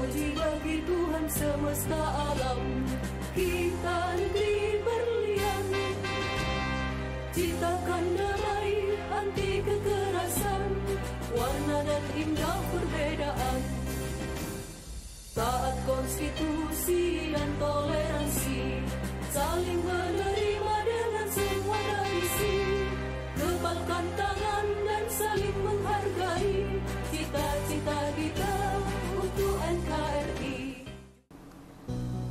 puji bagi Tuhan semesta alam. Kita negeri berlian, ciptakan damai anti kekerasan, warna dan indah perbedaan, taat konstitusi dan toleransi, saling menerima dengan semua tradisi, kebalkan tangan dan saling menghargai cita-cita kita untuk NKRI.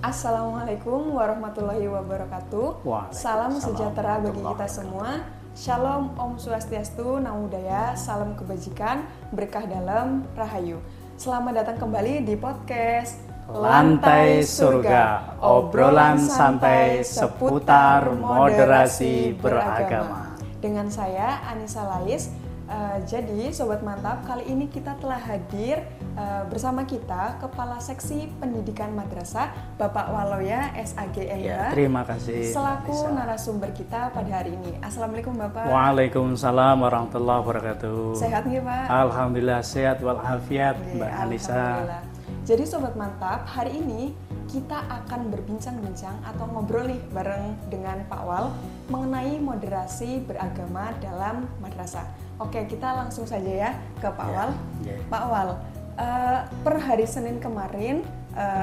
Assalamualaikum warahmatullahi wabarakatuh. Salam sejahtera bagi kita semua. Shalom, Om Swastiastu, Namo Buddhaya, salam kebajikan, berkah dalam, rahayu. Selamat datang kembali di podcast Lantai Surga, obrolan santai seputar moderasi beragama. Dengan saya Anissa Lais. Jadi Sobat Mantap, kali ini kita telah hadir bersama kita Kepala Seksi Pendidikan Madrasah Bapak Waloya SAGM Ya, terima kasih selaku Anissa. Narasumber kita pada hari ini. Assalamualaikum Bapak. Waalaikumsalam warahmatullahi wabarakatuh. Sehat nggih Pak? Alhamdulillah sehat walafiat Mbak Anissa. Jadi Sobat Mantap, hari ini kita akan berbincang-bincang atau ngobrol nih bareng dengan Pak Wal mengenai moderasi beragama dalam madrasah. Oke, kita langsung saja ya ke Pak Wal. Pak Wal, per hari Senin kemarin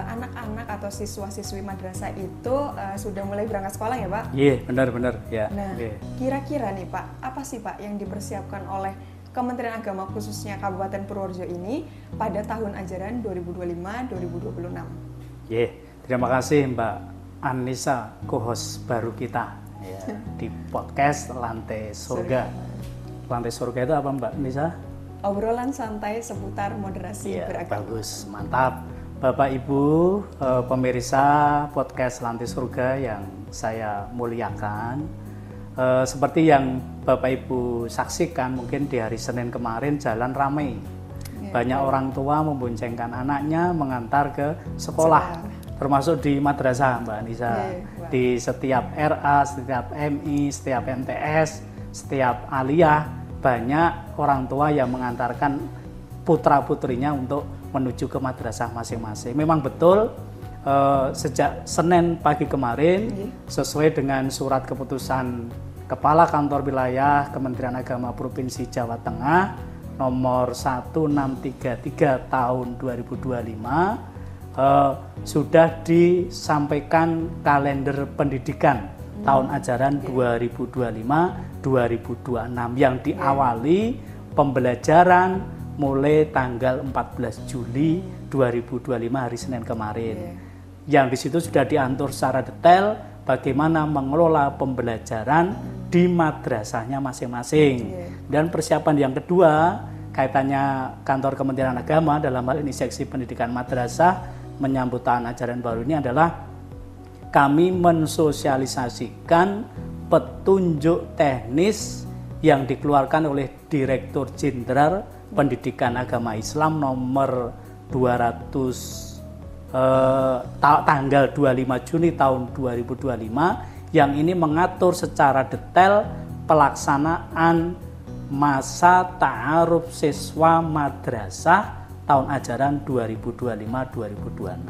anak-anak atau siswa-siswi madrasah itu sudah mulai berangkat sekolah ya Pak? Iya, benar-benar ya. Nah, kira-kira nih Pak, apa sih Pak yang dipersiapkan oleh Kementerian Agama khususnya Kabupaten Purworejo ini pada tahun ajaran 2025-2026? Terima kasih Mbak Anissa, co-host baru kita ya, di podcast Lantai Surga. Lantai Surga itu apa Mbak Anissa? Obrolan santai seputar moderasi beragama. Bagus, mantap. Bapak Ibu pemirsa podcast Lantai Surga yang saya muliakan. Seperti yang Bapak Ibu saksikan, mungkin di hari Senin kemarin jalan ramai. Banyak orang tua memboncengkan anaknya mengantar ke sekolah, termasuk di madrasah Mbak Anissa. Di setiap RA, setiap MI, setiap MTS, setiap aliyah, banyak orang tua yang mengantarkan putra-putrinya untuk menuju ke madrasah masing-masing. Memang betul, sejak Senin pagi kemarin, sesuai dengan surat keputusan Kepala Kantor Wilayah Kementerian Agama Provinsi Jawa Tengah nomor 1633 tahun 2025, sudah disampaikan kalender pendidikan tahun ajaran 2025-2026 yang diawali pembelajaran mulai tanggal 14 Juli 2025 hari Senin kemarin. Yang di situ sudah diatur secara detail bagaimana mengelola pembelajaran di madrasahnya masing-masing. Dan persiapan yang kedua, kaitannya kantor Kementerian Agama dalam hal ini Seksi Pendidikan Madrasah menyambut tahun ajaran baru ini adalah kami mensosialisasikan petunjuk teknis yang dikeluarkan oleh Direktur Jenderal Pendidikan Agama Islam nomor 200 tanggal 25 Juni tahun 2025 yang ini mengatur secara detail pelaksanaan masa ta'aruf siswa madrasah tahun ajaran 2025-2026.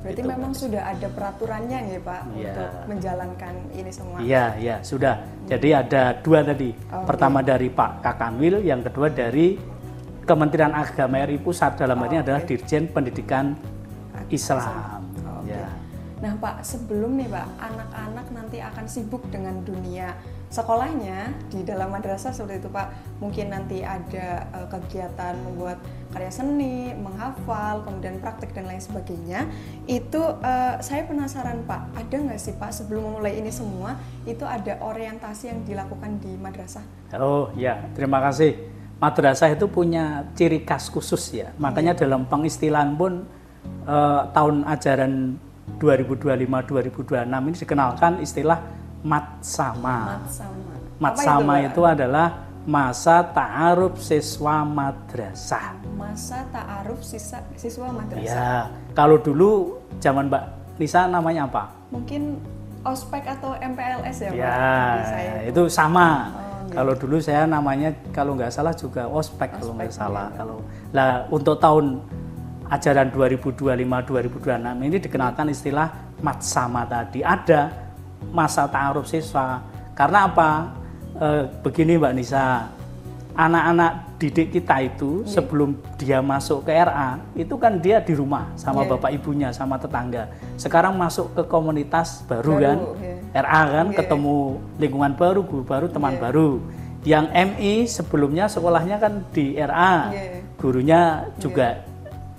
Berarti gitu, memang sudah ada peraturannya ya Pak untuk menjalankan ini semua? Iya, sudah. Jadi ada dua tadi. Pertama dari Pak Kakanwil, yang kedua dari Kementerian Agama RI Pusat, dalam hal ini adalah Dirjen Pendidikan Islam. Nah Pak, sebelum nih Pak, anak-anak nanti akan sibuk dengan dunia sekolahnya di dalam madrasah seperti itu Pak. Mungkin nanti ada kegiatan membuat karya seni, menghafal, kemudian praktek dan lain sebagainya. Itu saya penasaran Pak, ada nggak sih Pak sebelum memulai ini semua itu ada orientasi yang dilakukan di madrasah? Oh ya, terima kasih. Madrasah itu punya ciri khas khusus ya. Makanya dalam pengistilahan pun tahun ajaran 2025-2026 ini dikenalkan istilah matsama. Matsama itu adalah masa ta'aruf siswa madrasah. Masa ta'aruf siswa madrasah. Ya, kalau dulu zaman Mbak Nisa namanya apa? Mungkin ospek atau MPLS ya Pak? Ya, itu sama. Kalau dulu saya namanya kalau nggak salah juga ospek kalau nggak salah. Kalau lah untuk tahun ajaran 2025-2026 ini dikenalkan istilah matsama tadi. Ada masa ta'aruf siswa. Karena apa? Begini Mbak Nisa, anak-anak didik kita itu sebelum dia masuk ke RA, itu kan dia di rumah sama bapak ibunya, sama tetangga. Sekarang masuk ke komunitas baru kan, RA kan, ketemu lingkungan baru, guru baru, teman baru. Yang MI sebelumnya sekolahnya kan di RA, gurunya juga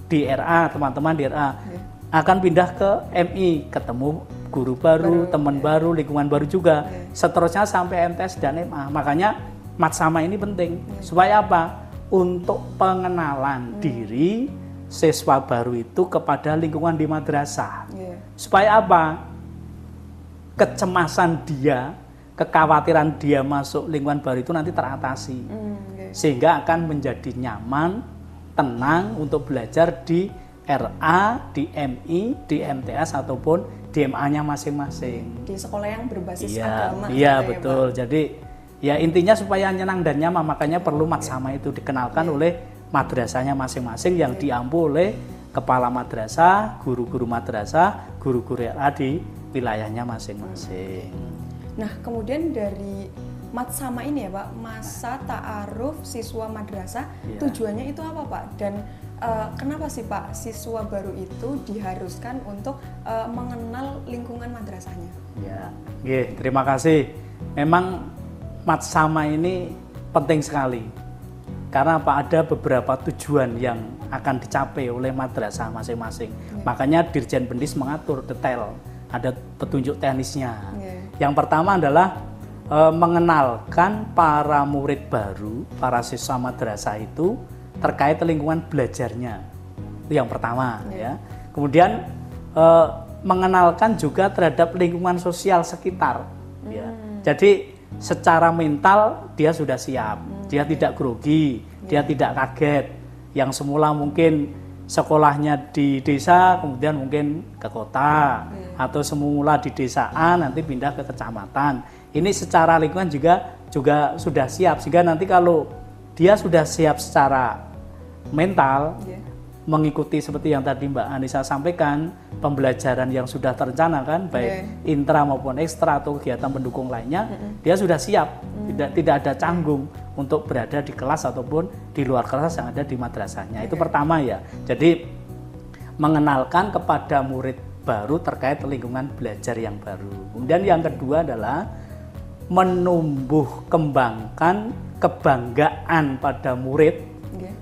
di RA, teman-teman di RA, akan pindah ke MI, ketemu guru baru, teman baru, lingkungan baru juga, seterusnya sampai MTS dan MA. Makanya matsama ini penting, supaya apa? Untuk pengenalan diri siswa baru itu kepada lingkungan di madrasah. Supaya apa? Kecemasan dia, kekhawatiran dia masuk lingkungan baru itu nanti teratasi, sehingga akan menjadi nyaman, tenang untuk belajar di RA, di MI, di MTS ataupun di MA-nya masing-masing. Di sekolah yang berbasis agama. Iya betul. Jadi ya intinya supaya nyenang dan nyaman, makanya perlu matsama itu dikenalkan oleh madrasahnya masing-masing yang diampu oleh kepala madrasah, guru-guru madrasah, guru-guru RA di wilayahnya masing-masing. Nah kemudian dari matsama ini ya Pak, masa ta'aruf siswa madrasah, tujuannya itu apa Pak? Dan kenapa sih Pak siswa baru itu diharuskan untuk mengenal lingkungan madrasahnya? Ya, terima kasih. Memang matsama ini penting sekali. Karena apa? Ada beberapa tujuan yang akan dicapai oleh madrasah masing-masing. Makanya Dirjen Pendis mengatur detail, ada petunjuk teknisnya. Yang pertama adalah mengenalkan para murid baru, para siswa madrasah itu terkait lingkungan belajarnya. Itu yang pertama ya. Kemudian mengenalkan juga terhadap lingkungan sosial sekitar ya. Jadi secara mental dia sudah siap, dia tidak grogi, dia tidak kaget. Yang semula mungkin sekolahnya di desa, kemudian mungkin ke kota, atau semula di desaan nanti pindah ke kecamatan. Ini secara lingkungan juga sudah siap, sehingga nanti kalau dia sudah siap secara mental, mengikuti seperti yang tadi Mbak Anissa sampaikan, pembelajaran yang sudah terencanakan baik intra maupun ekstra atau kegiatan pendukung lainnya, dia sudah siap, tidak ada canggung untuk berada di kelas ataupun di luar kelas yang ada di madrasahnya. Itu pertama ya. Jadi mengenalkan kepada murid baru terkait lingkungan belajar yang baru. Kemudian yang kedua adalah menumbuh kembangkan kebanggaan pada murid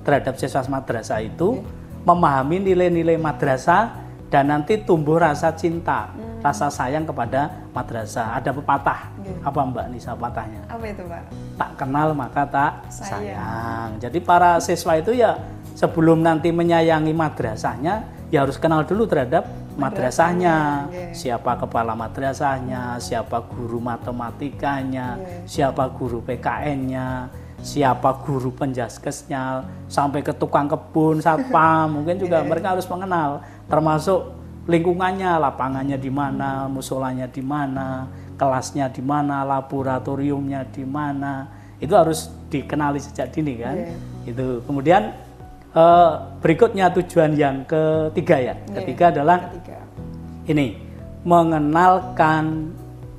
terhadap siswa madrasah itu, memahami nilai-nilai madrasah dan nanti tumbuh rasa cinta, rasa sayang kepada madrasah. Ada pepatah, apa Mbak Nisa pepatahnya? Apa itu Pak? Tak kenal maka tak sayang. Jadi para siswa itu ya sebelum nanti menyayangi madrasahnya, ya harus kenal dulu terhadap madrasahnya, siapa kepala madrasahnya, siapa guru matematikanya, siapa guru PKN-nya, siapa guru penjaskesnya, sampai ke tukang kebun, satpam, mungkin juga mereka harus mengenal, termasuk lingkungannya, lapangannya di mana, musolanya di mana, kelasnya di mana, laboratoriumnya di mana, itu harus dikenali sejak dini kan. Itu kemudian berikutnya tujuan yang ketiga ya. Ketiga adalah ini, mengenalkan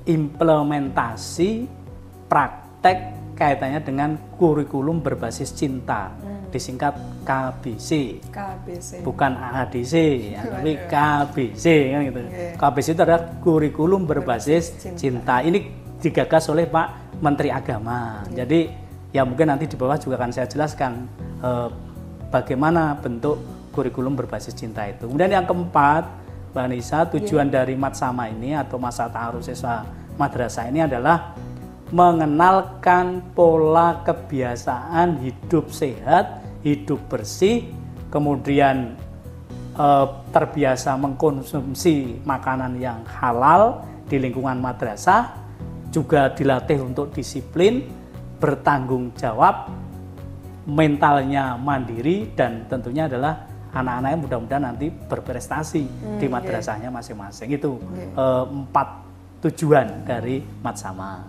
implementasi praktek kaitannya dengan kurikulum berbasis cinta, disingkat KBC. Bukan AHDC ya, tapi KBC kan gitu. KBC itu adalah kurikulum berbasis cinta. Ini digagas oleh Pak Menteri Agama. Jadi ya mungkin nanti di bawah juga akan saya jelaskan bagaimana bentuk kurikulum berbasis cinta itu. Kemudian yang keempat, Mbak Nisa, tujuan dari matsama ini atau masa ta'aruf siswa madrasah ini adalah mengenalkan pola kebiasaan hidup sehat, hidup bersih, kemudian terbiasa mengkonsumsi makanan yang halal di lingkungan madrasah, juga dilatih untuk disiplin, bertanggung jawab, mentalnya mandiri, dan tentunya adalah anak-anaknya mudah-mudahan nanti berprestasi di madrasahnya masing-masing. Itu 4 tujuan dari matsama.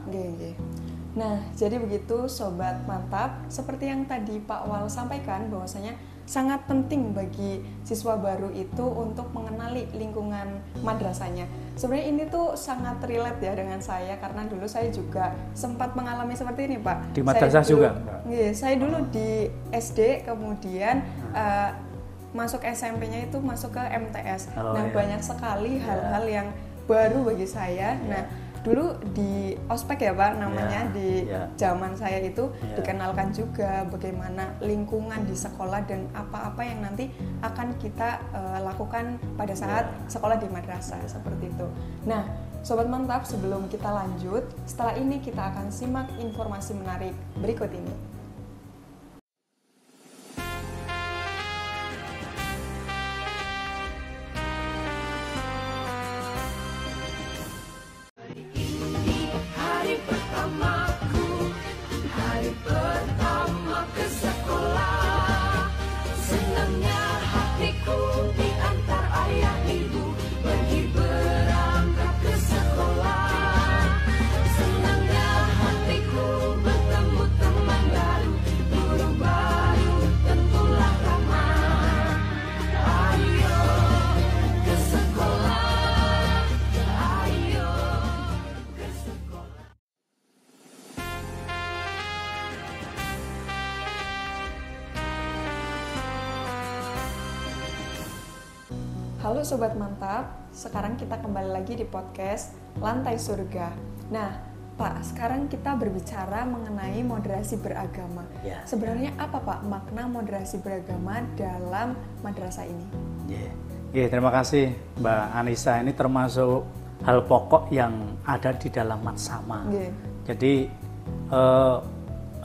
Nah, jadi begitu Sobat Mantap, seperti yang tadi Pak Wal sampaikan bahwasanya sangat penting bagi siswa baru itu untuk mengenali lingkungan madrasahnya. Sebenarnya ini tuh sangat relate ya dengan saya karena dulu saya juga sempat mengalami seperti ini, Pak. Di madrasah juga? Iya, saya dulu di SD, kemudian masuk SMP-nya itu masuk ke MTS. Banyak sekali hal-hal yang baru bagi saya. Nah, dulu di ospek ya Pak namanya, di zaman saya itu dikenalkan juga bagaimana lingkungan di sekolah dan apa-apa yang nanti akan kita lakukan pada saat sekolah di madrasah seperti itu. Nah, Sobat Mantap, sebelum kita lanjut, setelah ini kita akan simak informasi menarik berikut ini. Halo Sobat Mantap, sekarang kita kembali lagi di podcast Lantai Surga. Nah, Pak, sekarang kita berbicara mengenai moderasi beragama. Sebenarnya apa Pak makna moderasi beragama dalam madrasah ini? Terima kasih Mbak Anissa. Ini termasuk hal pokok yang ada di dalam Matsama. Jadi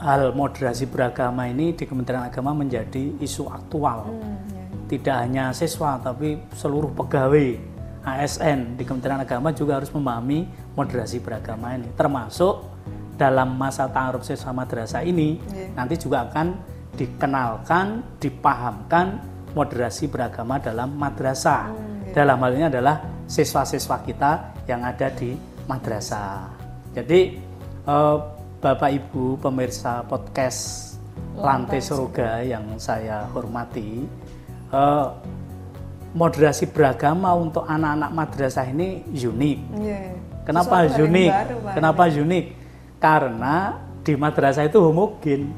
hal moderasi beragama ini di Kementerian Agama menjadi isu aktual. Tidak hanya siswa, tapi seluruh pegawai ASN di Kementerian Agama juga harus memahami moderasi beragama ini. Termasuk dalam masa ta'aruf siswa madrasah ini, nanti juga akan dikenalkan, dipahamkan moderasi beragama dalam madrasah. Dalam hal ini adalah siswa-siswa kita yang ada di madrasah. Jadi, Bapak Ibu pemirsa podcast Lantai Surga yang saya hormati, moderasi beragama untuk anak-anak madrasah ini unik. Kenapa unik? Kenapa unik? Karena di madrasah itu homogen.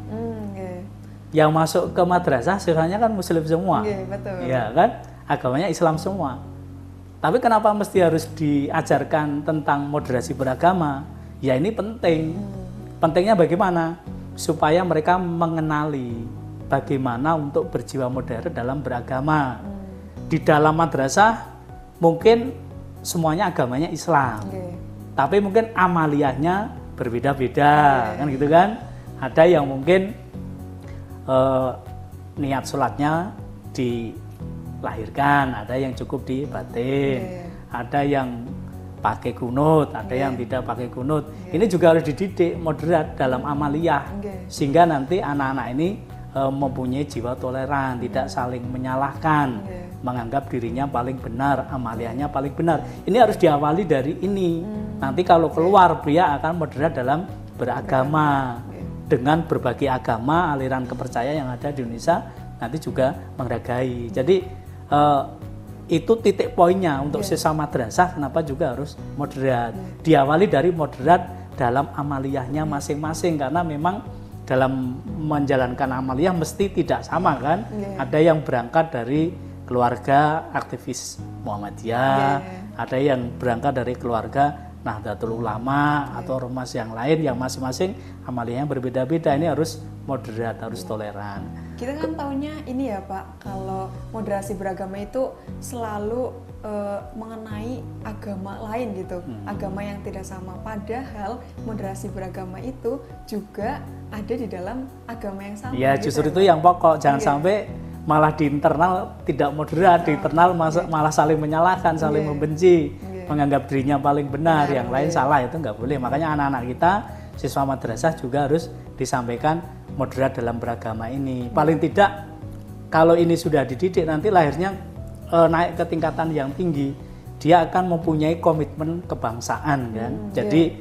Yang masuk ke madrasah siswanya kan muslim semua. Ya kan? Agamanya Islam semua. Tapi kenapa mesti harus diajarkan tentang moderasi beragama? Ya ini penting. Pentingnya bagaimana? Supaya mereka mengenali bagaimana untuk berjiwa modern dalam beragama. Di dalam madrasah mungkin semuanya agamanya Islam, tapi mungkin amaliyahnya berbeda-beda, kan gitu kan? Ada yang mungkin niat sholatnya dilahirkan, ada yang cukup di batin, ada yang pakai kunut, ada yang tidak pakai kunut. Ini juga harus dididik moderat dalam amaliyah, sehingga nanti anak-anak ini mempunyai jiwa toleran, tidak saling menyalahkan, menganggap dirinya paling benar, amaliyahnya paling benar. Ini harus diawali dari ini. Nanti kalau keluar dia akan moderat dalam beragama. Dengan berbagai agama, aliran kepercayaan yang ada di Indonesia nanti juga menghargai. Jadi itu titik poinnya untuk siswa madrasah, kenapa juga harus moderat. Diawali dari moderat dalam amaliyahnya masing-masing, karena memang dalam menjalankan amaliyah mesti tidak sama kan. Ada yang berangkat dari keluarga aktivis Muhammadiyah, ada yang berangkat dari keluarga Nahdlatul Ulama atau ormas yang lain yang masing-masing amaliyahnya berbeda-beda. Ini harus moderat, harus toleran. Kita kan taunya ini ya Pak, kalau moderasi beragama itu selalu mengenai agama lain gitu, agama yang tidak sama. Padahal moderasi beragama itu juga ada di dalam agama yang sama. Ya gitu justru itu yang pokok, jangan sampai malah di internal tidak moderat, di internal malah saling menyalahkan, saling membenci, menganggap dirinya paling benar, yang lain salah. Itu nggak boleh. Makanya anak-anak kita, siswa madrasah juga harus disampaikan moderat dalam beragama ini. Paling tidak kalau ini sudah dididik, nanti lahirnya naik ke tingkatan yang tinggi, dia akan mempunyai komitmen kebangsaan kan. Jadi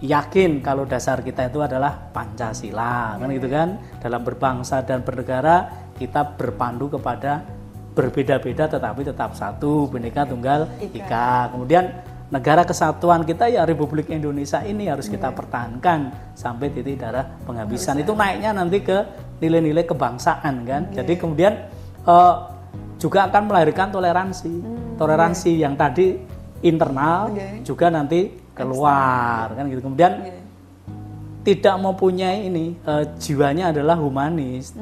yakin kalau dasar kita itu adalah Pancasila kan gitu kan. Dalam berbangsa dan bernegara kita berpandu kepada berbeda-beda tetapi tetap satu, Bhinneka Tunggal Ika. Kemudian negara kesatuan kita ya Republik Indonesia ini harus kita pertahankan sampai titik darah penghabisan. Itu naiknya nanti ke nilai-nilai kebangsaan kan. Jadi kemudian juga akan melahirkan toleransi yang tadi internal juga nanti keluar kan gitu. Kemudian tidak mempunyai jiwanya adalah humanis.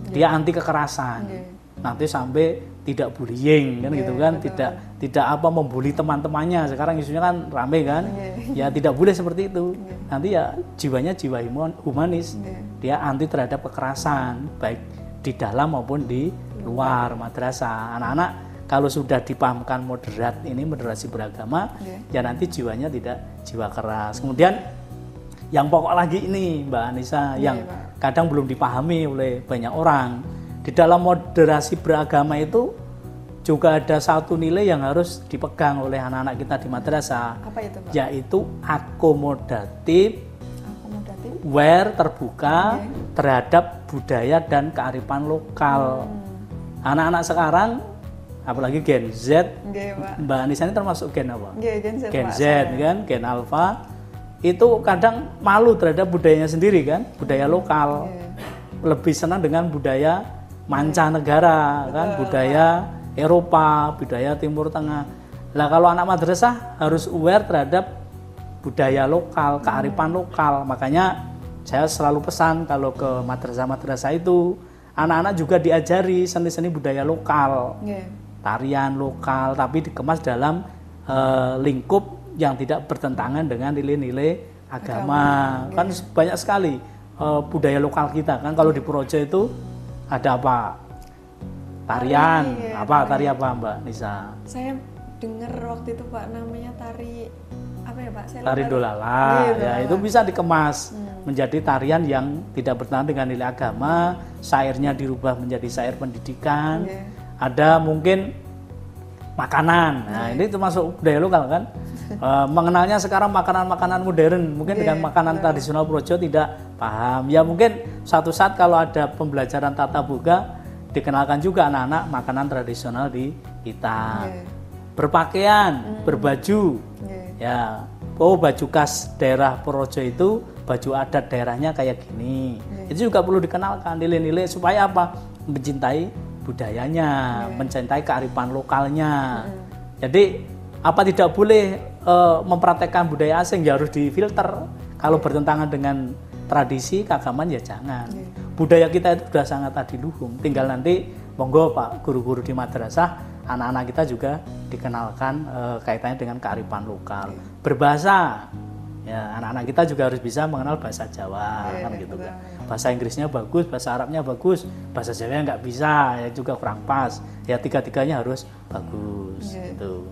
Dia anti kekerasan. Nanti sampai tidak bullying kan gitu kan, tidak membuli teman-temannya. Sekarang isunya kan rame kan, ya tidak boleh seperti itu. Nanti ya jiwanya jiwa humanis, dia anti terhadap kekerasan baik di dalam maupun di luar madrasah. Anak-anak kalau sudah dipahamkan moderasi beragama, ya nanti jiwanya tidak jiwa keras. Kemudian yang pokok lagi ini Mbak Anissa, yang kadang belum dipahami oleh banyak orang. Di dalam moderasi beragama itu juga ada satu nilai yang harus dipegang oleh anak-anak kita di madrasah. Apa itu, Pak? Yaitu akomodatif, terbuka terhadap budaya dan kearifan lokal. Anak-anak sekarang, apalagi Gen Z, Mbak Anissa ini termasuk Gen apa? Gen Z kan, Gen Alpha, itu kadang malu terhadap budayanya sendiri kan, budaya lokal. Lebih senang dengan budaya mancanegara kan, budaya Eropa, budaya Timur Tengah. Lah kalau anak madrasah harus aware terhadap budaya lokal, kearifan lokal. Makanya saya selalu pesan kalau ke madrasah-madrasah itu anak-anak juga diajari seni-seni budaya lokal, tarian lokal, tapi dikemas dalam lingkup yang tidak bertentangan dengan nilai-nilai agama. Kan banyak sekali budaya lokal kita kan. Kalau di Projo itu ada apa? Tarian, tari apa Mbak Nisa? Saya dengar waktu itu Pak, namanya tari apa ya Pak? Tari Dolala. Ya itu bisa dikemas menjadi tarian yang tidak bertentangan dengan nilai agama, syairnya dirubah menjadi syair pendidikan. Ada mungkin makanan. Nah, ini termasuk budaya lokal kan? Mengenalnya sekarang makanan-makanan modern, mungkin dengan makanan tradisional Projo tidak paham. Ya mungkin suatu saat kalau ada pembelajaran tata boga, dikenalkan juga anak-anak makanan tradisional di kita. Berpakaian, berbaju. Ya, baju khas daerah Projo itu, baju adat daerahnya kayak gini. Itu juga perlu dikenalkan nilai-nilai supaya apa? Mencintai budayanya, mencintai kearifan lokalnya. Jadi apa tidak boleh mempraktekkan budaya asing, ya harus difilter. Kalau bertentangan dengan tradisi keagamaan ya jangan. Budaya kita itu sudah sangat adiluhung. Tinggal nanti monggo Pak guru-guru di madrasah, anak-anak kita juga dikenalkan kaitannya dengan kearifan lokal. Berbahasa, ya anak-anak kita juga harus bisa mengenal bahasa Jawa kan gitu kan. Bahasa Inggrisnya bagus, bahasa Arabnya bagus, bahasa Jawanya nggak bisa, ya juga kurang pas. Ya tiga-tiganya harus bagus gitu.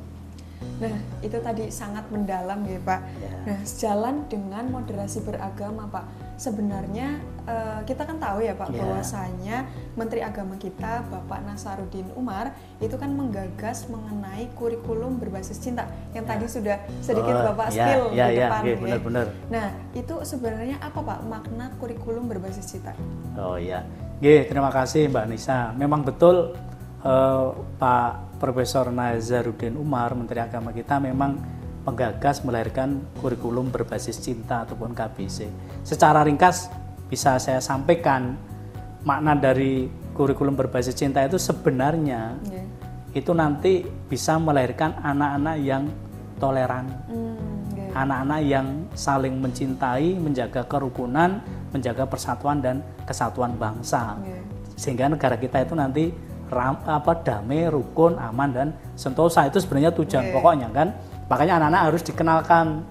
Nah, itu tadi sangat mendalam ya Pak. Nah, sejalan dengan moderasi beragama Pak, sebenarnya kita kan tahu ya Pak bahwasanya Menteri Agama kita Bapak Nasaruddin Umar itu kan menggagas mengenai kurikulum berbasis cinta yang tadi sudah sedikit Bapak spill di depan. Benar-benar. Nah, itu sebenarnya apa Pak makna kurikulum berbasis cinta? Oh iya, terima kasih Mbak Nisa. Memang betul Pak Profesor Nasaruddin Umar, Menteri Agama kita memang menggagas melahirkan kurikulum berbasis cinta ataupun KBC. Secara ringkas bisa saya sampaikan makna dari kurikulum berbasis cinta itu sebenarnya itu nanti bisa melahirkan anak-anak yang toleran, anak-anak yang saling mencintai, menjaga kerukunan, menjaga persatuan dan kesatuan bangsa, sehingga negara kita itu nanti damai, rukun, aman dan sentosa. Itu sebenarnya tujuan pokoknya kan. Makanya anak-anak harus dikenalkan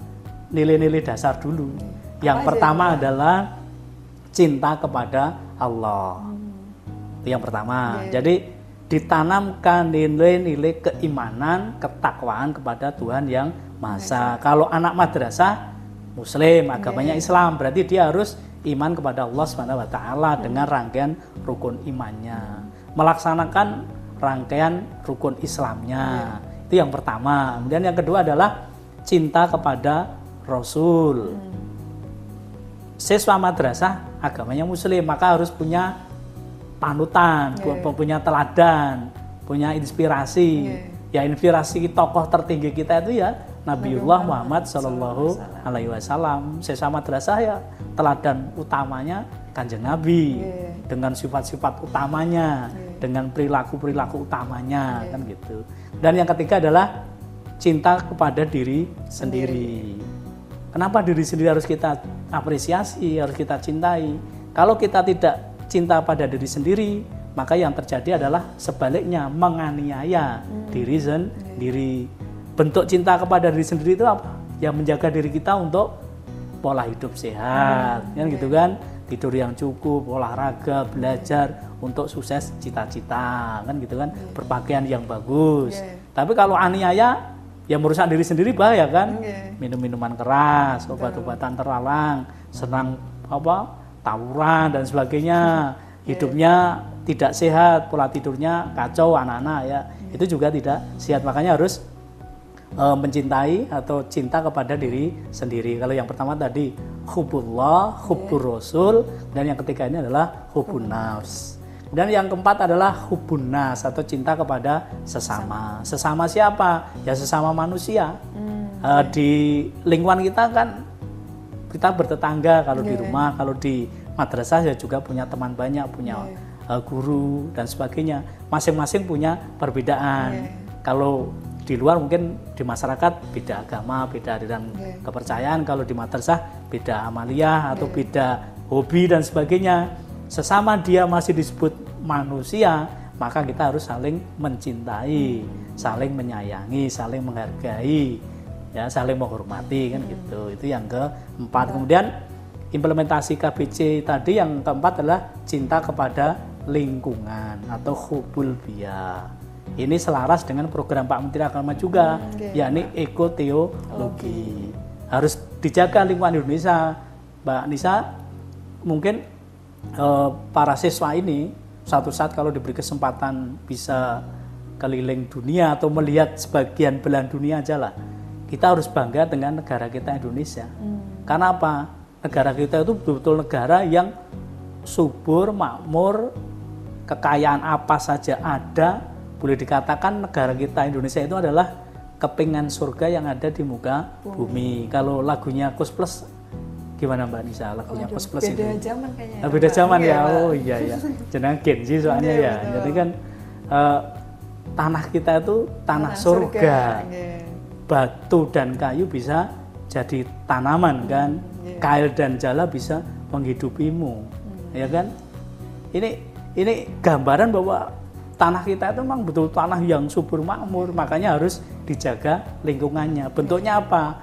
nilai-nilai dasar dulu. Yang pertama adalah cinta kepada Allah. Itu yang pertama. Jadi ditanamkan nilai-nilai keimanan, ketakwaan kepada Tuhan yang Maha Esa. Kalau anak madrasah Muslim, agamanya Islam, berarti dia harus iman kepada Allah SWT dengan rangkaian rukun imannya, melaksanakan rangkaian rukun Islamnya. Itu yang pertama. Kemudian yang kedua adalah cinta kepada Rasul. Siswa madrasah agamanya Muslim, maka harus punya panutan, punya teladan, punya inspirasi. Ya inspirasi tokoh tertinggi kita itu ya Nabiullah Muhammad Sallallahu Alaihi Wasallam. Sesama madrasah ya teladan utamanya Kanjeng Nabi dengan sifat-sifat utamanya, dengan perilaku-perilaku utamanya kan gitu. Dan yang ketiga adalah cinta kepada diri sendiri. Kenapa diri sendiri harus kita apresiasi, harus kita cintai? Kalau kita tidak cinta pada diri sendiri, maka yang terjadi adalah sebaliknya, menganiaya diri sendiri. Bentuk cinta kepada diri sendiri itu apa? Ya menjaga diri kita untuk pola hidup sehat, kan gitu kan? Tidur yang cukup, olahraga, belajar untuk sukses cita-cita, kan gitu kan? Berpakaian yang bagus. Tapi kalau aniaya, ya merusak diri sendiri bahaya kan? Minum-minuman keras, obat-obatan terlarang, senang tawuran dan sebagainya. Hidupnya tidak sehat, pola tidurnya kacau anak-anak ya. Itu juga tidak sehat. Makanya harus mencintai atau cinta kepada diri sendiri. Kalau yang pertama tadi hubbullah, hubbur rasul, dan yang ketiga ini adalah hubbun nafs. Dan yang keempat adalah hubbun nas atau cinta kepada sesama. Sesama siapa? Ya sesama manusia. Di lingkungan kita kan kita bertetangga, kalau di rumah, kalau di madrasah ya juga punya teman banyak, punya guru dan sebagainya. Masing-masing punya perbedaan. Kalau di luar mungkin di masyarakat beda agama, beda aliran kepercayaan. Kalau di madrasah beda amaliyah atau beda hobi dan sebagainya. Sesama dia masih disebut manusia, maka kita harus saling mencintai, saling menyayangi, saling menghargai, ya saling menghormati kan gitu. Itu yang keempat. Kemudian implementasi KBC tadi yang keempat adalah cinta kepada lingkungan atau hubbul biya. Ini selaras dengan program Pak Menteri Agama juga, yakni ekoteologi. Harus dijaga lingkungan Indonesia, Mbak Nisa. Mungkin para siswa ini suatu saat kalau diberi kesempatan bisa keliling dunia atau melihat sebagian belahan dunia aja lah, kita harus bangga dengan negara kita Indonesia. Karena apa? Negara kita itu betul-betul negara yang subur, makmur, kekayaan apa saja ada. Boleh dikatakan negara kita Indonesia itu adalah kepingan surga yang ada di muka bumi. Kalau lagunya Kus Plus gimana Mbak Nisa, lagunya Kus Plus itu? Beda zaman kayaknya. Beda zaman ya. Oh iya ya. Jeneng Gen Z soalnya ya. Jadi kan tanah kita itu tanah surga. Batu dan kayu bisa jadi tanaman kan. Kail dan jala bisa menghidupimu. Ya kan? Ini gambaran bahwa tanah kita itu memang betul tanah yang subur makmur, makanya harus dijaga lingkungannya. Bentuknya apa?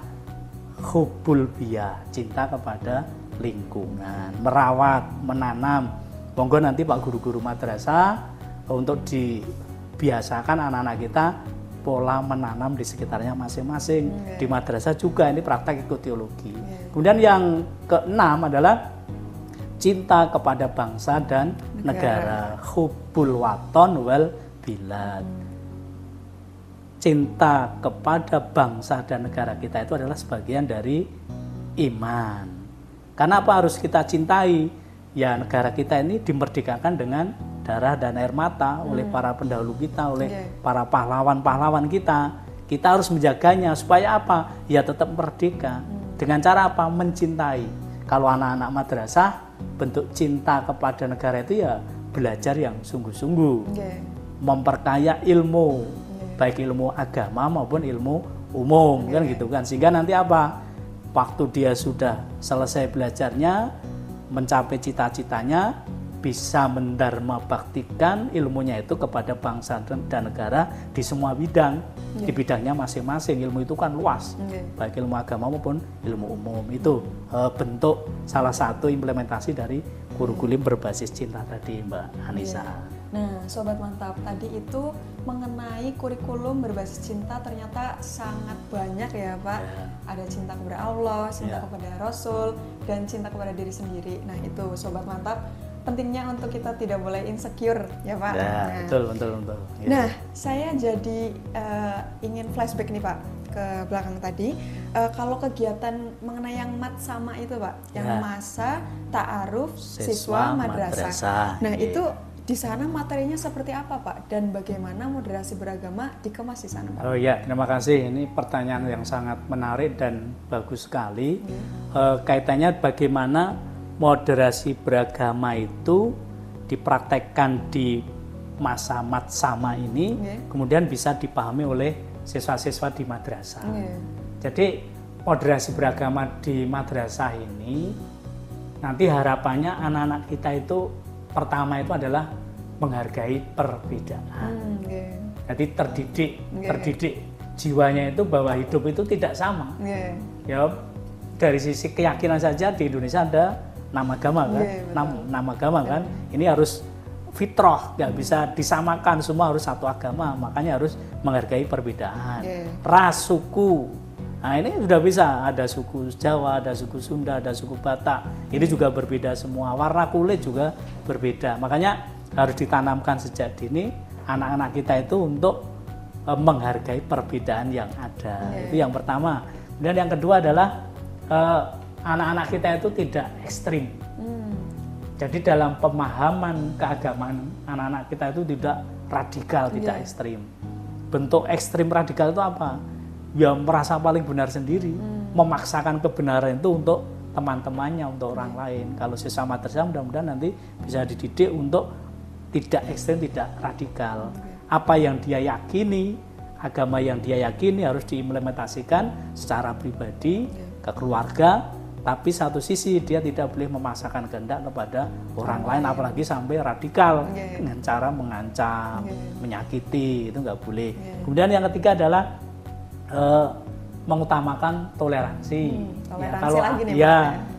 Hubbul biya, cinta kepada lingkungan, merawat, menanam. Monggo nanti Pak guru-guru madrasah untuk dibiasakan anak-anak kita pola menanam di sekitarnya masing-masing. Di madrasah juga ini praktek ekoteologi. Kemudian yang keenam adalah cinta kepada bangsa dan negara. Hubbul waton wal bilad. Cinta kepada bangsa dan negara kita itu adalah sebagian dari iman. Karena apa harus kita cintai? Ya negara kita ini dimerdekakan dengan darah dan air mata oleh para pendahulu kita, oleh para pahlawan-pahlawan kita. Kita harus menjaganya supaya apa? Ya tetap merdeka. Dengan cara apa? Mencintai. Kalau anak-anak madrasah, bentuk cinta kepada negara itu ya belajar yang sungguh-sungguh, memperkaya ilmu, baik ilmu agama maupun ilmu umum, kan gitu kan. Sehingga nanti apa? Waktu dia sudah selesai belajarnya, mencapai cita-citanya, bisa mendharma baktikan ilmunya itu kepada bangsa dan negara di semua bidang. Di bidangnya masing-masing. Ilmu itu kan luas, baik ilmu agama maupun ilmu umum. Itu bentuk salah satu implementasi dari kurikulum berbasis cinta tadi Mbak Anissa. Nah Sobat Mantap, tadi itu mengenai kurikulum berbasis cinta ternyata sangat banyak ya Pak. Ada cinta kepada Allah, cinta kepada Rasul, dan cinta kepada diri sendiri. Nah itu Sobat Mantap, pentingnya untuk kita tidak boleh insecure ya Pak. Ya, betul. Ya. Nah, saya jadi ingin flashback nih Pak ke belakang tadi. Kalau kegiatan mengenai yang mat sama itu Pak, yang masa ta'aruf siswa madrasah. Nah, itu di sana materinya seperti apa Pak? Dan bagaimana moderasi beragama dikemas di sana Pak? Oh ya, terima kasih. Ini pertanyaan yang sangat menarik dan bagus sekali. Kaitannya bagaimana moderasi beragama itu dipraktekkan di masa matsama ini, kemudian bisa dipahami oleh siswa-siswa di madrasah. Jadi moderasi beragama di madrasah ini nanti harapannya anak-anak kita itu pertama itu adalah menghargai perbedaan. Jadi terdidik jiwanya itu bahwa hidup itu tidak sama. Ya dari sisi keyakinan saja di Indonesia ada 6 agama kan, 6 agama kan. Ini harus fitrah, nggak bisa disamakan, semua harus satu agama. Makanya harus menghargai perbedaan. Ras, suku. Nah ini sudah bisa, ada suku Jawa, ada suku Sunda, ada suku Batak. Ini juga berbeda semua, warna kulit juga berbeda. Makanya harus ditanamkan sejak dini anak-anak kita itu untuk menghargai perbedaan yang ada. Itu yang pertama. Kemudian yang kedua adalah anak-anak kita itu tidak ekstrim. Jadi dalam pemahaman keagamaan anak-anak kita itu tidak radikal, tidak ekstrim. Bentuk ekstrim radikal itu apa? Ya merasa paling benar sendiri, memaksakan kebenaran itu untuk teman-temannya, untuk orang lain. Kalau sesama madrasah mudah-mudahan nanti bisa dididik untuk tidak ekstrem, tidak radikal. Apa yang dia yakini, agama yang dia yakini harus diimplementasikan secara pribadi ke keluarga, tapi satu sisi dia tidak boleh memaksakan kehendak kepada orang lain, apalagi sampai radikal dengan cara mengancam, menyakiti, itu nggak boleh. Kemudian yang ketiga adalah mengutamakan toleransi. Toleransi kalau lagi nih,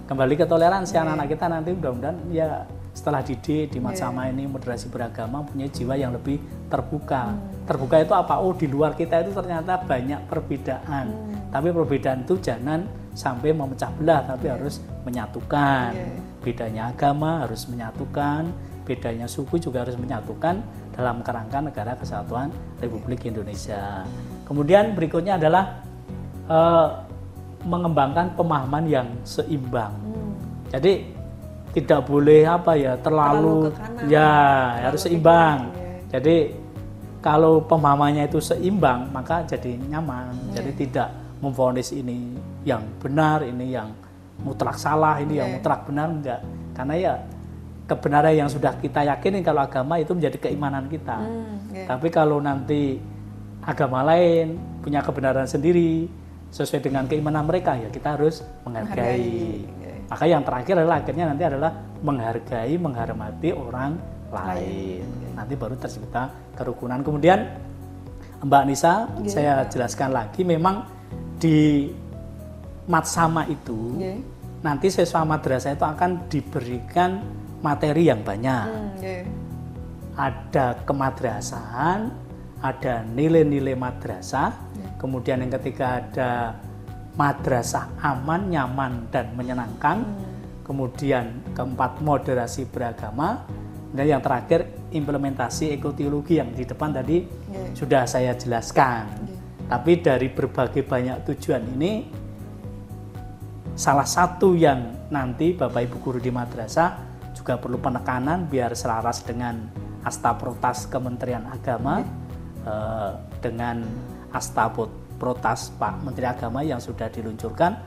kembali ke toleransi anak-anak kita nanti mudah-mudahan ya setelah didik di madrasah ini moderasi beragama punya jiwa yang lebih terbuka. Terbuka itu apa? Oh di luar kita itu ternyata banyak perbedaan. Tapi perbedaan itu jangan sampai memecah belah, tapi harus menyatukan. Bedanya agama harus menyatukan, bedanya suku juga harus menyatukan dalam kerangka negara kesatuan Republik Indonesia. Kemudian berikutnya adalah mengembangkan pemahaman yang seimbang. Jadi tidak boleh terlalu harus seimbang. Jadi kalau pemahamannya itu seimbang maka jadi nyaman. Jadi tidak memvonis ini yang benar, ini yang mutlak salah, ini yang mutlak benar, enggak. Karena ya kebenaran yang sudah kita yakini kalau agama itu menjadi keimanan kita. Tapi kalau nanti agama lain punya kebenaran sendiri sesuai dengan keimanan mereka, ya kita harus menghargai. Maka yang terakhir adalah akhirnya nanti adalah menghargai, menghormati orang lain. Nanti baru tercipta kerukunan. Kemudian Mbak Nisa, saya jelaskan lagi, memang di matsama itu nanti siswa madrasah itu akan diberikan materi yang banyak. Ada kemadrasahan, ada nilai-nilai madrasah, kemudian yang ketiga ada madrasah aman, nyaman, dan menyenangkan, kemudian keempat moderasi beragama, dan yang terakhir implementasi ekoteologi yang di depan tadi sudah saya jelaskan. Tapi dari berbagai banyak tujuan ini, salah satu yang nanti Bapak Ibu guru di madrasah juga perlu penekanan biar selaras dengan Asta Protas Kementerian Agama, dengan Asta Protas Pak Menteri Agama yang sudah diluncurkan.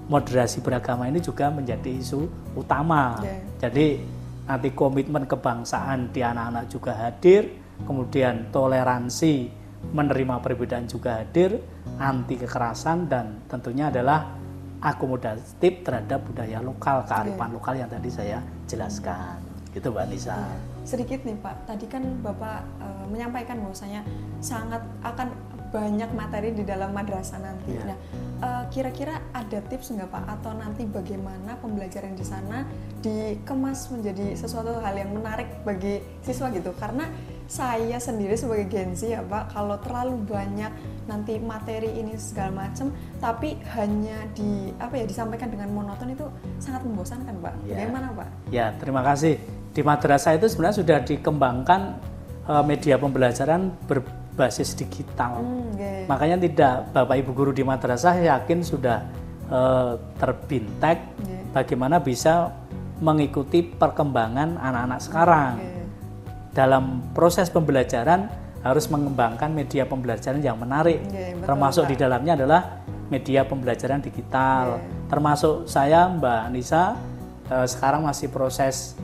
Moderasi beragama ini juga menjadi isu utama. Jadi nanti komitmen kebangsaan di anak-anak juga hadir, kemudian toleransi menerima perbedaan juga hadir, anti kekerasan, dan tentunya adalah akomodatif terhadap budaya lokal, kearifan lokal yang tadi saya jelaskan. Gitu Mbak Nisa. Sedikit nih Pak, tadi kan Bapak menyampaikan bahwasanya sangat akan banyak materi di dalam madrasah nanti. Nah, kira-kira ada tips nggak Pak, atau nanti bagaimana pembelajaran di sana dikemas menjadi sesuatu hal yang menarik bagi siswa gitu? Karena saya sendiri sebagai Gen Z ya Pak, kalau terlalu banyak nanti materi ini segala macam, tapi hanya disampaikan dengan monoton itu sangat membosankan Pak. Bagaimana Pak? Ya, terima kasih. Di madrasah itu sebenarnya sudah dikembangkan media pembelajaran berbasis digital. Makanya tidak, Bapak Ibu guru di madrasah yakin sudah terbintek bagaimana bisa mengikuti perkembangan anak-anak sekarang. dalam proses pembelajaran harus mengembangkan media pembelajaran yang menarik. Betul, termasuk Pak. di dalamnya adalah media pembelajaran digital. Termasuk saya, Mbak Nisa, sekarang masih proses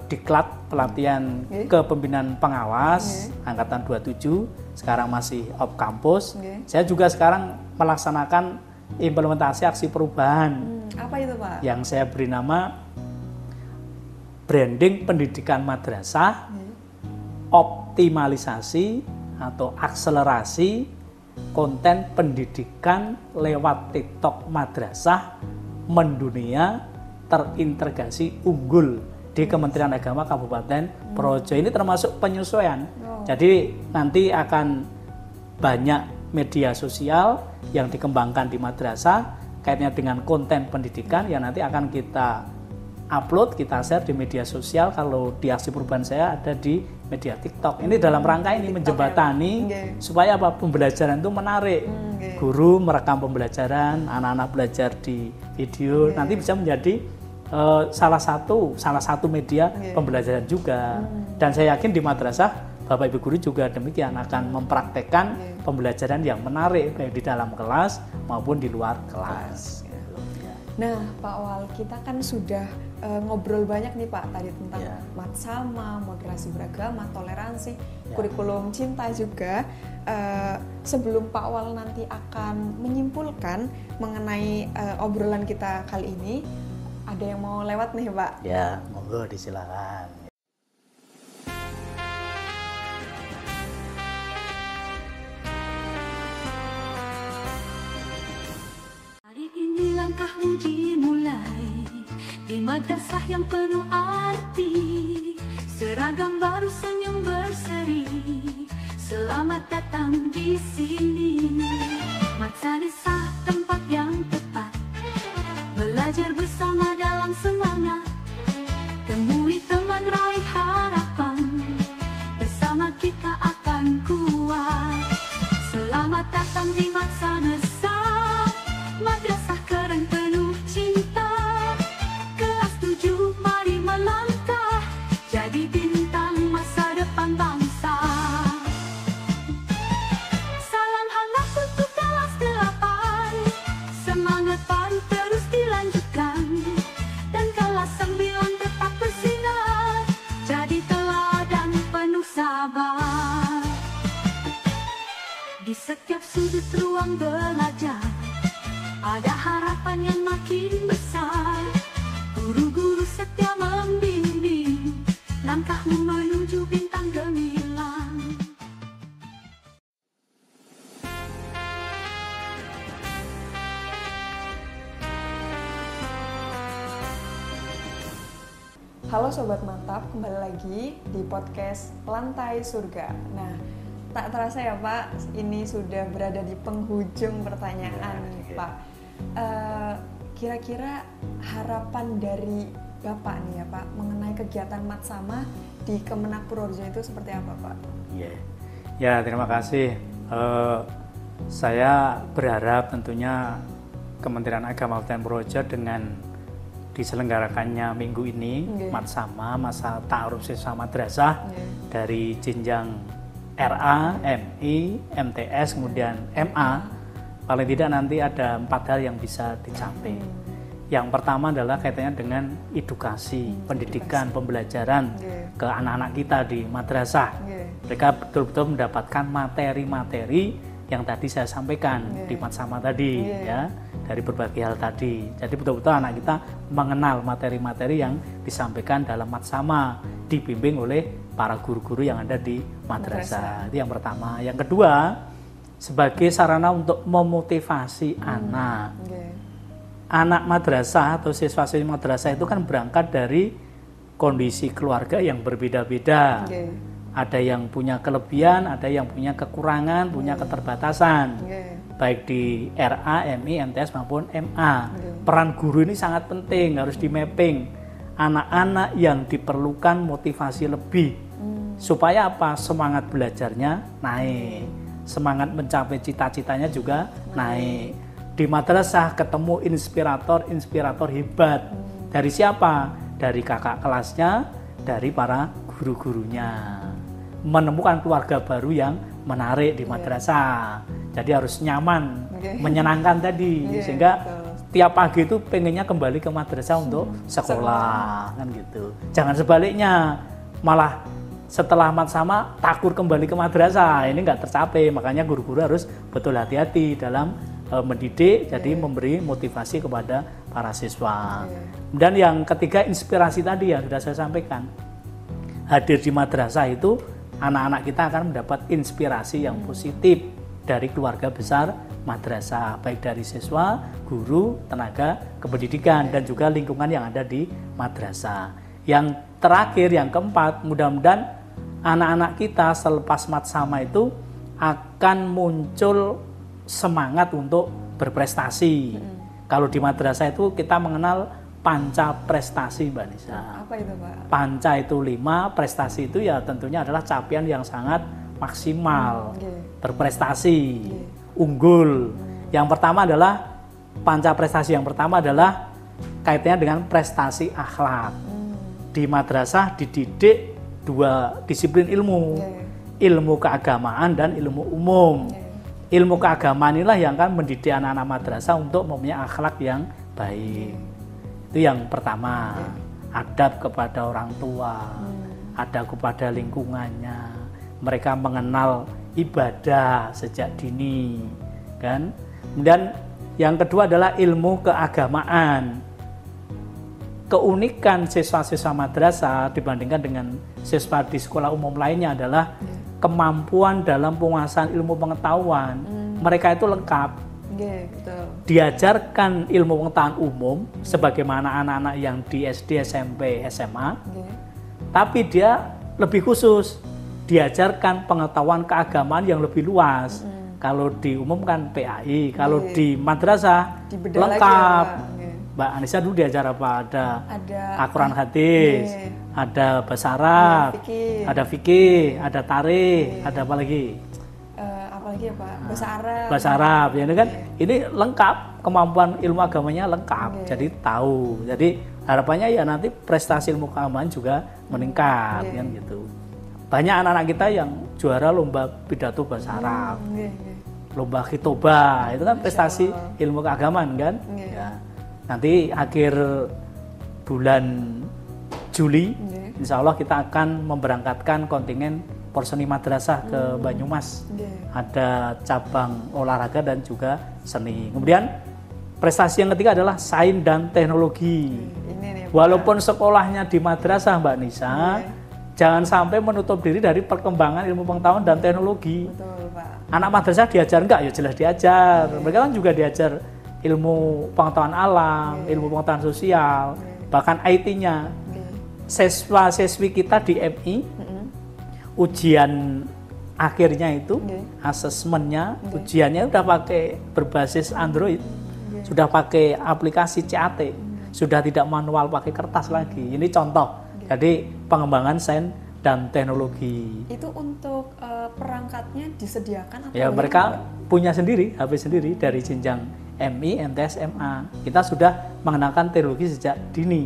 diklat pelatihan kepemimpinan pengawas angkatan 27, sekarang masih off kampus. Saya juga sekarang melaksanakan implementasi aksi perubahan. Apa itu, Pak? Yang saya beri nama branding pendidikan madrasah, optimalisasi atau akselerasi konten pendidikan lewat TikTok madrasah mendunia terintegrasi unggul di Kementerian Agama Kabupaten Projo. Ini termasuk penyesuaian. Jadi nanti akan banyak media sosial yang dikembangkan di madrasah kaitannya dengan konten pendidikan yang nanti akan kita upload, kita share di media sosial. Kalau di aksi perubahan saya ada di media TikTok. Ini dalam rangka ini menjembatani supaya apa, pembelajaran itu menarik. Guru merekam pembelajaran, anak-anak belajar di video, nanti bisa menjadi salah satu media pembelajaran juga. Dan saya yakin di madrasah Bapak Ibu guru juga demikian akan mempraktekkan pembelajaran yang menarik baik di dalam kelas maupun di luar kelas. Nah, Pak Wal, kita kan sudah ngobrol banyak nih Pak tadi tentang matsama, moderasi beragama, toleransi, kurikulum cinta juga. Sebelum Pak Wal nanti akan menyimpulkan mengenai obrolan kita kali ini, ada yang mau lewat nih Pak? Ya, monggo disilakan. Hari ini langkahmu dimulai di madrasah yang penuh arti, seragam baru senyum berseri. Selamat datang di sini, madrasah tempat yang tepat, belajar bersama dalam semangat, temui teman raih harapan, bersama kita akan kuat. Selamat datang di madrasah, madrasah keren penuh cinta. Kelas 7 mari melangkah, jadi bintang masa depan bangsa. Salam hangat untuk kelas 8, semangat baru terus dilanjutkan, dan kelas 9 tetap bersinar, jadi teladan penuh sabar. Di setiap sudut ruang belajar ada harapan yang makin besar. Guru-guru setia membimbing langkahmu menuju bintang gemilang. Halo Sobat Mantap, kembali lagi di podcast Lantai Surga. Nah, tak terasa ya Pak, ini sudah berada di penghujung pertanyaan nih Pak. Kira-kira harapan dari Bapak nih ya Pak mengenai kegiatan Matsama di Kemenak Purworejo itu seperti apa Pak? Ya, terima kasih. Saya berharap tentunya Kementerian Agama Kabupaten Purworejo dengan diselenggarakannya minggu ini Matsama, masa ta'aruf siswa madrasah dari jenjang RA, MI, MTS, kemudian MA, paling tidak nanti ada 4 hal yang bisa dicapai. Yang pertama adalah kaitannya dengan edukasi, pendidikan, pembelajaran ke anak-anak kita di madrasah. Mereka betul-betul mendapatkan materi-materi yang tadi saya sampaikan di Matsama tadi, ya, dari berbagai hal tadi. Jadi betul-betul anak kita mengenal materi-materi yang disampaikan dalam Matsama, dibimbing oleh para guru-guru yang ada di madrasah. Itu yang pertama. Yang kedua, sebagai sarana untuk memotivasi anak. Anak madrasah atau siswa-siswi madrasah itu kan berangkat dari kondisi keluarga yang berbeda-beda. Ada yang punya kelebihan, ada yang punya kekurangan, punya keterbatasan. Baik di RA, MI, MTS maupun MA. Peran guru ini sangat penting, harus di-mapping. Anak-anak yang diperlukan motivasi lebih. Supaya apa? Semangat belajarnya naik. Semangat mencapai cita-citanya juga naik. Di madrasah ketemu inspirator hebat. Dari siapa? Dari kakak kelasnya, dari para guru-gurunya, menemukan keluarga baru yang menarik di madrasah. Jadi harus nyaman, menyenangkan tadi, sehingga tiap pagi itu pengennya kembali ke madrasah untuk sekolah, kan gitu. Jangan sebaliknya, malah setelah sama takut kembali ke madrasah, ini nggak tercapai. Makanya guru-guru harus betul hati-hati dalam mendidik, jadi memberi motivasi kepada para siswa. Dan yang ketiga, inspirasi tadi yang sudah saya sampaikan. Hadir di madrasah itu, anak-anak kita akan mendapat inspirasi yang positif dari keluarga besar madrasah, baik dari siswa, guru, tenaga kependidikan, dan juga lingkungan yang ada di madrasah. Yang terakhir, yang keempat, mudah-mudahan anak-anak kita selepas matsama itu akan muncul semangat untuk berprestasi. Kalau di madrasah itu kita mengenal panca prestasi, Mbak Nisa. Apa itu, Pak? Panca itu 5, prestasi itu ya tentunya adalah capaian yang sangat maksimal, berprestasi, unggul. Yang pertama adalah panca prestasi yang pertama adalah kaitannya dengan prestasi akhlak. Di madrasah dididik 2 disiplin ilmu, ilmu keagamaan dan ilmu umum. Ilmu keagamaan inilah yang akan mendidik anak-anak madrasah untuk mempunyai akhlak yang baik. Itu yang pertama, adab kepada orang tua, adab kepada lingkungannya. Mereka mengenal ibadah sejak dini, kan? Dan yang kedua adalah ilmu keagamaan. Keunikan siswa-siswa madrasah dibandingkan dengan siswa di sekolah umum lainnya adalah kemampuan dalam penguasaan ilmu pengetahuan. Mereka itu lengkap. Betul. Diajarkan ilmu pengetahuan umum sebagaimana anak-anak yang di SD, SMP, SMA. Tapi dia lebih khusus, diajarkan pengetahuan keagamaan yang lebih luas. Kalau di umum kan PAI, kalau di madrasah lengkap. Mbak Anissa dulu diajar apa? Ada Al-Quran hadis, ada bahasa Arab, ada fikih, ada tarikh, ada apa lagi? Apalagi ya Pak? Bahasa Arab. Bahasa Arab, ya kan? Ini lengkap, kemampuan ilmu agamanya lengkap, jadi tahu. Jadi harapannya ya nanti prestasi ilmu keagamaan juga meningkat, kan gitu. Banyak anak-anak kita yang juara lomba pidato bahasa Arab, lomba khitobah, itu kan prestasi ilmu keagamaan kan? Ya. Nanti akhir bulan Juli, insya Allah kita akan memberangkatkan kontingen porseni madrasah ke Banyumas. Ada cabang olahraga dan juga seni. Kemudian prestasi yang ketiga adalah sains dan teknologi. Walaupun sekolahnya di madrasah, Mbak Nisa, jangan sampai menutup diri dari perkembangan ilmu pengetahuan dan teknologi. Betul, Pak. Anak madrasah diajar enggak? Ya jelas diajar. Mereka kan juga diajar ilmu pengetahuan alam, ilmu pengetahuan sosial, bahkan IT-nya. Siswa-siswi kita di MI, ujian akhirnya itu, asesmennya, ujiannya sudah pakai berbasis Android, sudah pakai aplikasi CAT, sudah tidak manual pakai kertas lagi. Ini contoh, jadi pengembangan sains dan teknologi. Itu untuk perangkatnya disediakan atau ya mereka punya sendiri, HP sendiri dari jenjang MI, MTS, MA. Kita sudah mengenalkan teknologi sejak dini.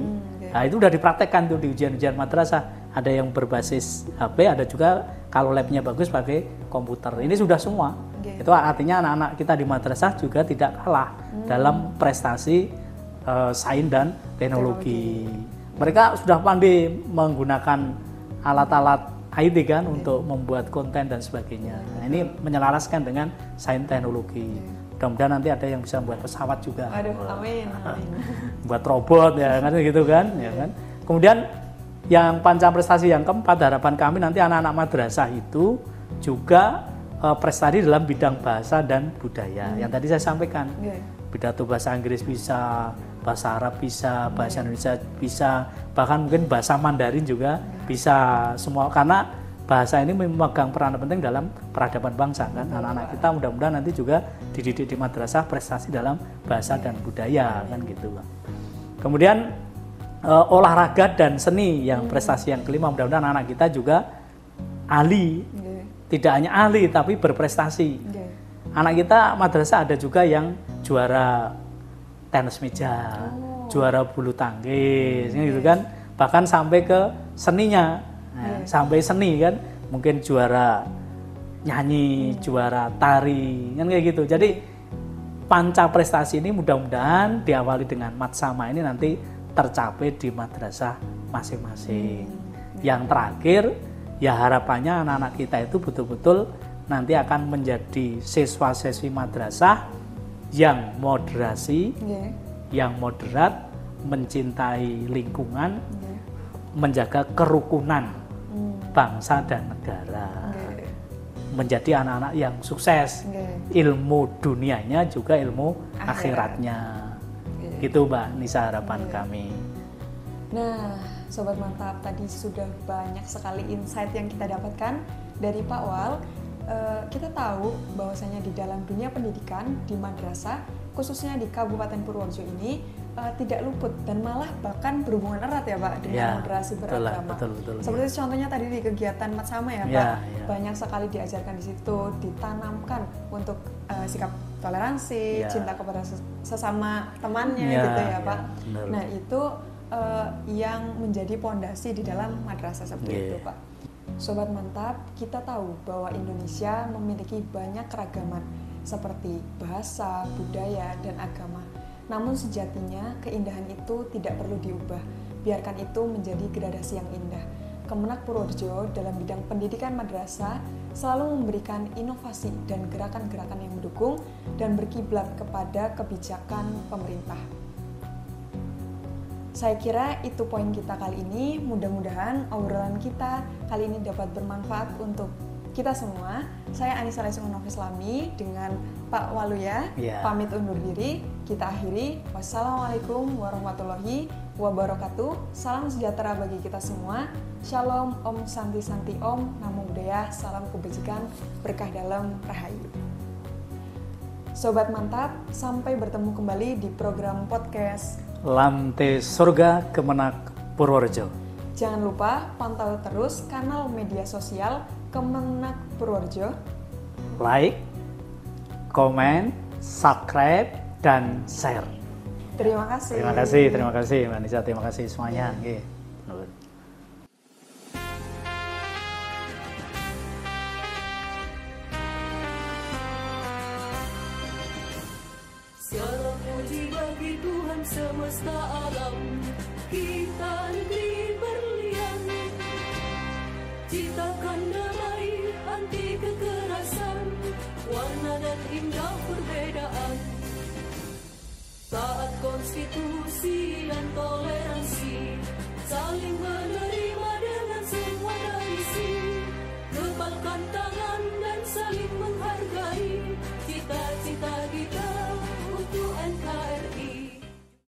Nah, itu sudah dipraktekkan tuh di ujian-ujian madrasah. Ada yang berbasis HP, ada juga kalau labnya bagus pakai komputer. Ini sudah semua. Itu artinya anak-anak kita di madrasah juga tidak kalah dalam prestasi sains dan teknologi. Mereka sudah pandai menggunakan alat-alat IT kan untuk membuat konten dan sebagainya. Nah, ini menyelaraskan dengan sains teknologi. Mudah-mudahan nanti ada yang bisa membuat pesawat juga. Aduh, amin. Buat robot ya kan gitu kan, ya kan. Kemudian yang panca prestasi yang keempat, harapan kami nanti anak-anak madrasah itu juga prestasi dalam bidang bahasa dan budaya. Yang tadi saya sampaikan. Pidato bahasa Inggris bisa, bahasa Arab bisa, bahasa Indonesia bisa, bahkan mungkin bahasa Mandarin juga bisa semua, karena bahasa ini memegang peran penting dalam peradaban bangsa kan. Anak-anak kita mudah-mudahan nanti juga dididik di madrasah prestasi dalam bahasa dan budaya kan gitu. Kemudian olahraga dan seni yang prestasi yang kelima, mudah-mudahan anak kita juga ahli, tidak hanya ahli tapi berprestasi. Anak kita madrasah ada juga yang juara tenis meja, juara bulu tangkis, gitu kan. Bahkan sampai ke seninya, Nah, sampai seni kan, mungkin juara nyanyi, juara tari, kan kayak gitu. Jadi panca prestasi ini mudah-mudahan diawali dengan matsama ini nanti tercapai di madrasah masing-masing. Yang terakhir, ya harapannya anak-anak kita itu betul-betul nanti akan menjadi siswa-siswi madrasah yang moderasi, yang moderat, mencintai lingkungan, menjaga kerukunan bangsa dan negara, menjadi anak-anak yang sukses, ilmu dunianya juga ilmu akhiratnya. Gitu Mbak Nisa harapan kami. Nah, Sobat Mantap, tadi sudah banyak sekali insight yang kita dapatkan dari Pak Wal. Kita tahu bahwasanya di dalam dunia pendidikan di madrasah, khususnya di Kabupaten Purworejo ini tidak luput dan malah bahkan berhubungan erat ya Pak dengan moderasi beragama. Betul, Seperti contohnya tadi di kegiatan Matsama ya Pak, banyak sekali diajarkan di situ, ditanamkan untuk sikap toleransi, cinta kepada sesama temannya gitu ya Pak. Nah itu yang menjadi pondasi di dalam madrasah seperti itu Pak. Sobat Mantap, kita tahu bahwa Indonesia memiliki banyak keragaman seperti bahasa, budaya, dan agama. Namun sejatinya keindahan itu tidak perlu diubah, biarkan itu menjadi gradasi yang indah. Kemenak Purworejo dalam bidang pendidikan madrasah selalu memberikan inovasi dan gerakan-gerakan yang mendukung dan berkiblat kepada kebijakan pemerintah. Saya kira itu poin kita kali ini. Mudah-mudahan obrolan kita kali ini dapat bermanfaat untuk kita semua. Saya Anissa Lesungun Islami dengan Pak Waluya pamit undur diri. Kita akhiri. Wassalamualaikum warahmatullahi wabarakatuh. Salam sejahtera bagi kita semua. Shalom, Om Santi Santi Om, Namo Buddhaya, salam kebajikan, berkah dalam rahayu. Sobat Mantap, sampai bertemu kembali di program podcast Lantai Surga Kemenak Purworejo. Jangan lupa pantau terus kanal media sosial Kemenak Purworejo. Like, komen, subscribe, dan share. Terima kasih. Terima kasih Mbak Nisa, terima kasih semuanya. Segala puji bagi Tuhan semesta alam, kita negeri berlian, ciptakan damai anti kekerasan, warna dan indah perbedaan, taat konstitusi dan toleransi, saling menerima dengan semua tradisi, kepalkan tangan dan saling